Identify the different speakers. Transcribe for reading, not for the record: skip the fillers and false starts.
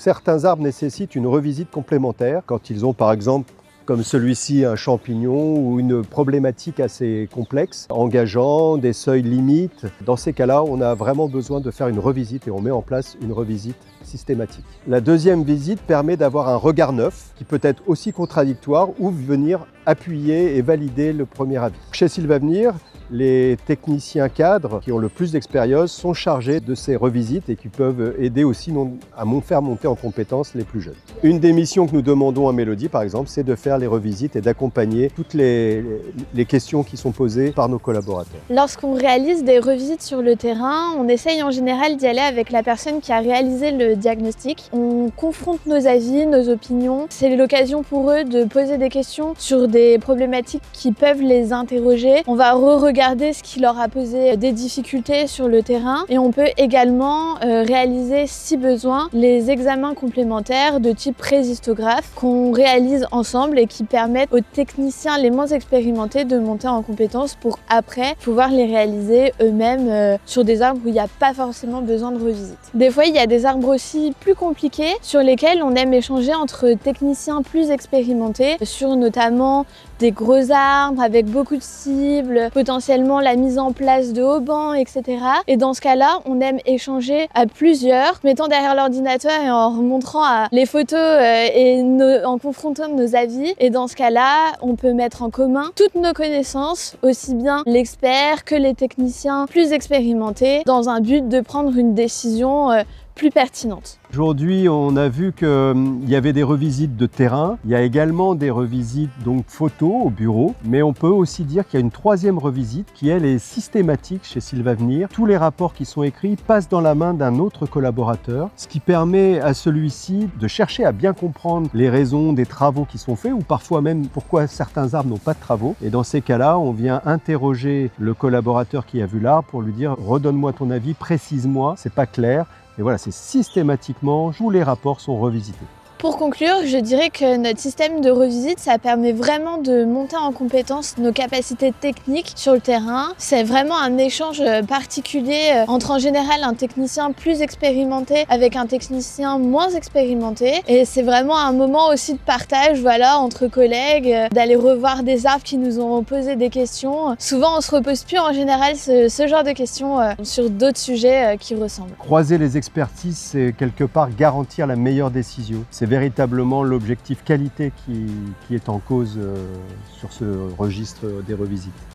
Speaker 1: Certains arbres nécessitent une revisite complémentaire quand ils ont par exemple, comme celui-ci, un champignon ou une problématique assez complexe, engageant des seuils limites. Dans ces cas-là, on a vraiment besoin de faire une revisite et on met en place une revisite systématique. La deuxième visite permet d'avoir un regard neuf qui peut être aussi contradictoire ou venir appuyer et valider le premier avis. Chez Sylvavenir, les techniciens cadres qui ont le plus d'expérience sont chargés de ces revisites et qui peuvent aider aussi à faire monter en compétence les plus jeunes. Une des missions que nous demandons à Mélodie, par exemple, c'est de faire les revisites et d'accompagner toutes les questions qui sont posées par nos collaborateurs.
Speaker 2: Lorsqu'on réalise des revisites sur le terrain, on essaye en général d'y aller avec la personne qui a réalisé le diagnostic. On confronte nos avis, nos opinions. C'est l'occasion pour eux de poser des questions sur des problématiques qui peuvent les interroger. On va regarder ce qui leur a posé des difficultés sur le terrain et on peut également réaliser, si besoin, les examens complémentaires de type préhistographe qu'on réalise ensemble et qui permettent aux techniciens les moins expérimentés de monter en compétences pour après pouvoir les réaliser eux-mêmes sur des arbres où il n'y a pas forcément besoin de revisite. Des fois, il y a des arbres aussi plus compliqués sur lesquels on aime échanger entre techniciens plus expérimentés sur notamment des gros arbres avec beaucoup de cibles, potentiellement la mise en place de haubans, etc. Et dans ce cas-là, on aime échanger à plusieurs, mettant derrière l'ordinateur et en montrant les photos en confrontant nos avis. Et dans ce cas-là, on peut mettre en commun toutes nos connaissances, aussi bien l'expert que les techniciens plus expérimentés, dans un but de prendre une décision plus pertinente.
Speaker 1: Aujourd'hui, on a vu qu'il y avait des revisites de terrain. Il y a également des revisites donc photos au bureau. Mais on peut aussi dire qu'il y a une troisième revisite qui, elle, est systématique chez Sylvavenir. Tous les rapports qui sont écrits passent dans la main d'un autre collaborateur, ce qui permet à celui-ci de chercher à bien comprendre les raisons des travaux qui sont faits ou parfois même pourquoi certains arbres n'ont pas de travaux. Et dans ces cas-là, on vient interroger le collaborateur qui a vu l'arbre pour lui dire « redonne-moi ton avis, précise-moi, c'est pas clair ». Et voilà, c'est systématiquement, tous les rapports sont revisités.
Speaker 2: Pour conclure, je dirais que notre système de revisite, ça permet vraiment de monter en compétence nos capacités techniques sur le terrain. C'est vraiment un échange particulier entre en général un technicien plus expérimenté avec un technicien moins expérimenté. Et c'est vraiment un moment aussi de partage, voilà, entre collègues, d'aller revoir des arbres qui nous ont posé des questions. Souvent, on se repose plus en général ce genre de questions sur d'autres sujets qui ressemblent.
Speaker 1: Croiser les expertises, c'est quelque part garantir la meilleure décision. C'est véritablement l'objectif qualité qui est en cause sur ce registre des revisites.